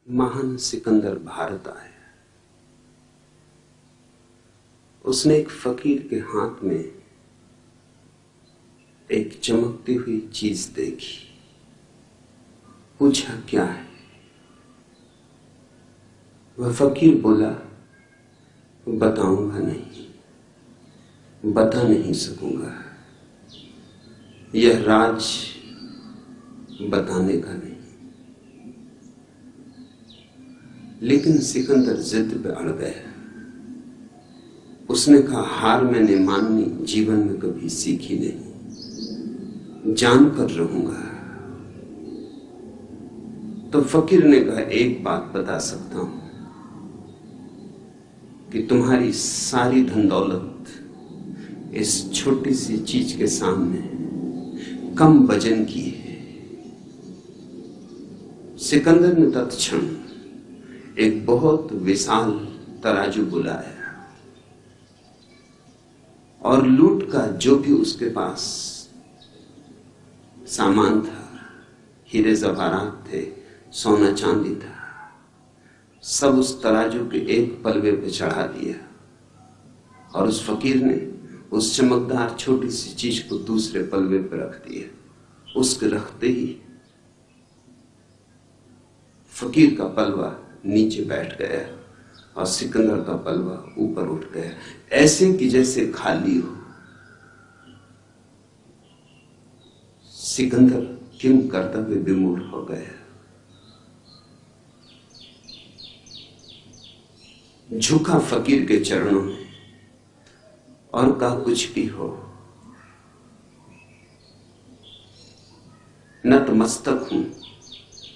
महान सिकंदर भारत आया। उसने एक फकीर के हाथ में एक चमकती हुई चीज देखी। पूछा, क्या है? वह फकीर बोला, बताऊंगा नहीं, बता नहीं सकूंगा। यह राज बताने का नहीं। लेकिन सिकंदर जिद पे अड़ गया। उसने कहा, हार मैंने माननी जीवन में कभी सीखी नहीं, जानकर रहूंगा। तो फकीर ने कहा, एक बात बता सकता हूं कि तुम्हारी सारी धन दौलत इस छोटी सी चीज के सामने कम वजन की है। सिकंदर ने तत्क्षण एक बहुत विशाल तराजू बुलाया और लूट का जो भी उसके पास सामान था, हीरे जवाहरात थे, सोना चांदी था, सब उस तराजू के एक पलवे पे चढ़ा दिया। और उस फकीर ने उस चमकदार छोटी सी चीज को दूसरे पलवे पे रख दिया। उसके रखते ही फकीर का पलवा नीचे बैठ गया और सिकंदर का पलवा ऊपर उठ गया, ऐसे कि जैसे खाली हो। सिकंदर किम कर्तव्य विमूढ़ हो गया। झुका फकीर के चरणों में और कहा, कुछ भी हो, नतमस्तक हूं,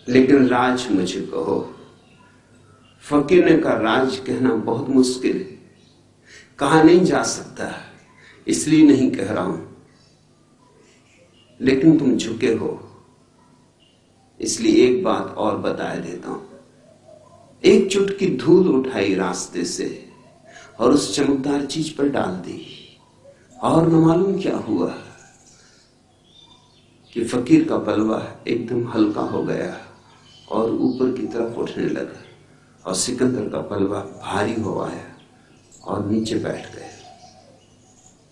लेकिन राज मुझे कहो। फकीर ने कहा, राज कहना बहुत मुश्किल है, कहा नहीं जा सकता, इसलिए नहीं कह रहा हूं। लेकिन तुम झुके हो, इसलिए एक बात और बता देता हूं। एक चुटकी धूल उठाई रास्ते से और उस चमकदार चीज पर डाल दी, और न मालूम क्या हुआ कि फकीर का पलवा एकदम हल्का हो गया और ऊपर की तरफ उठने लगा, और सिकंदर का पलवा भारी हो आया और नीचे बैठ गया।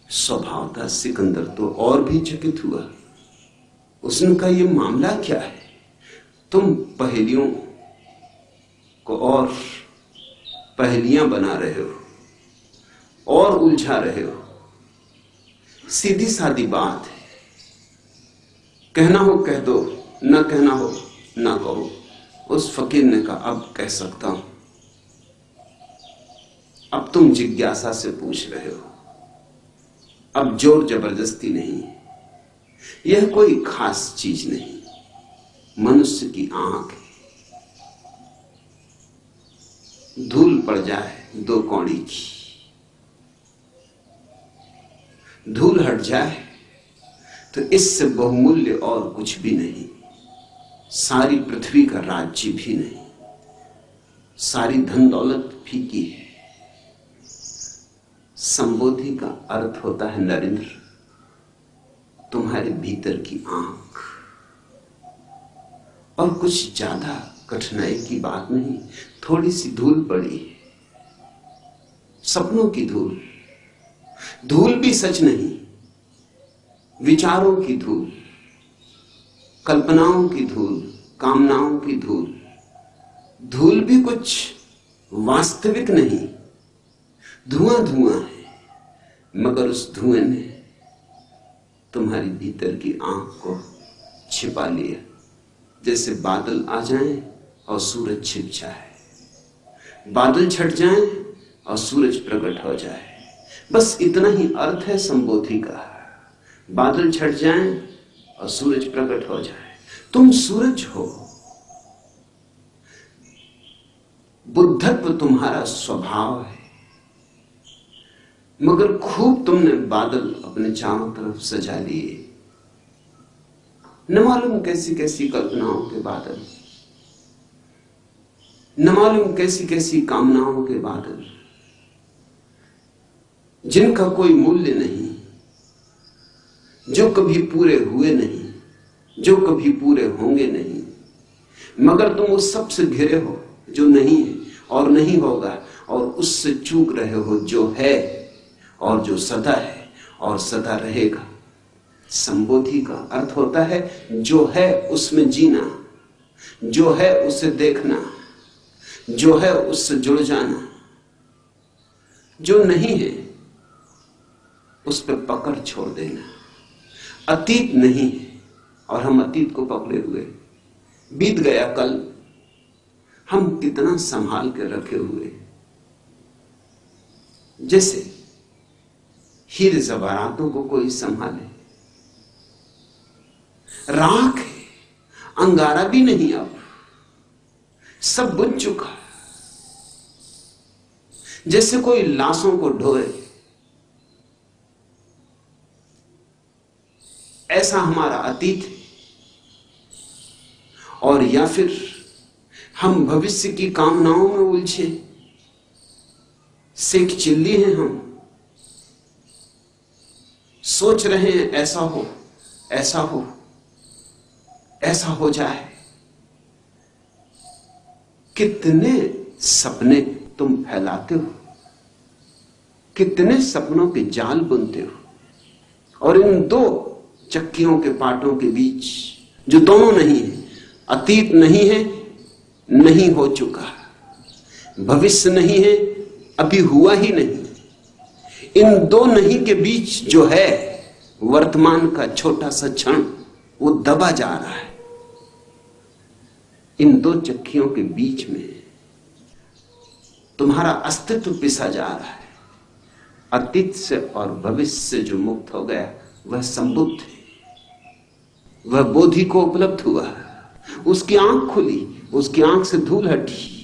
स्वभाव था सिकंदर तो और भी चकित हुआ। उसने कहा, यह मामला क्या है? तुम पहेलियों को और पहेलियां बना रहे हो और उलझा रहे हो। सीधी सादी बात है, कहना हो कह दो, न कहना हो ना कहो। उस फकीर ने कहा, अब कह सकता हूं। अब तुम जिज्ञासा से पूछ रहे हो, अब जोर जबरदस्ती नहीं। यह कोई खास चीज नहीं, मनुष्य की आंख है। धूल पड़ जाए 2 कौड़ी की, धूल हट जाए तो इससे बहुमूल्य और कुछ भी नहीं। सारी पृथ्वी का राज्य भी नहीं, सारी धन दौलत फीकी है। संबोधि का अर्थ होता है नरेंद्र, तुम्हारे भीतर की आंख। और कुछ ज्यादा कठिनाई की बात नहीं, थोड़ी सी धूल पड़ी है, सपनों की धूल। धूल भी सच नहीं, विचारों की धूल, कल्पनाओं की धूल, कामनाओं की धूल। धूल भी कुछ वास्तविक नहीं, धुआं धुआं है। मगर उस धुएं ने तुम्हारी भीतर की आंख को छिपा लिया, जैसे बादल आ जाएं और सूरज छिप जाए, बादल छट जाएं और सूरज प्रकट हो जाए। बस इतना ही अर्थ है संबोधि का। बादल छट जाएं और सूरज प्रकट हो जाए। तुम सूरज हो, बुद्धत्व तुम्हारा स्वभाव है। मगर खूब तुमने बादल अपने चारों तरफ सजा लिए, न मालूम कैसी कैसी कल्पनाओं के बादल, न मालूम कैसी कैसी कामनाओं के बादल, जिनका कोई मूल्य नहीं, जो कभी पूरे हुए नहीं, जो कभी पूरे होंगे नहीं। मगर तुम उस सब से घिरे हो जो नहीं है और नहीं होगा, और उससे चूक रहे हो जो है और जो सदा है और सदा रहेगा। संबोधि का अर्थ होता है जो है उसमें जीना, जो है उसे देखना, जो है उससे जुड़ जाना। जो नहीं है उस पर पकड़ छोड़ देना। अतीत नहीं है और हम अतीत को पकड़े हुए, बीत गया कल हम कितना संभाल के रखे हुए, जैसे हीरे जवाहरातों को कोई संभाले। राख है, अंगारा भी नहीं, अब सब बुझ चुका। जैसे कोई लाशों को ढोए, ऐसा हमारा अतीत है। और या फिर हम भविष्य की कामनाओं में उलझे, सेक चिल्ली हैं हम, सोच रहे हैं ऐसा हो, ऐसा हो, ऐसा हो जाए। कितने सपने तुम फैलाते हो, कितने सपनों के जाल बुनते हो, और इन दो चक्कियों के पाटों के बीच जो दोनों नहीं है, अतीत नहीं है, नहीं हो चुका, भविष्य नहीं है, अभी हुआ ही नहीं, इन दो नहीं के बीच जो है वर्तमान का छोटा सा क्षण, वो दबा जा रहा है। इन दो चक्कियों के बीच में तुम्हारा अस्तित्व पिसा जा रहा है। अतीत से और भविष्य से जो मुक्त हो गया वह संबुद्ध है, वह बोधि को उपलब्ध हुआ, उसकी आंख खुली, उसकी आंख से धूल हटी।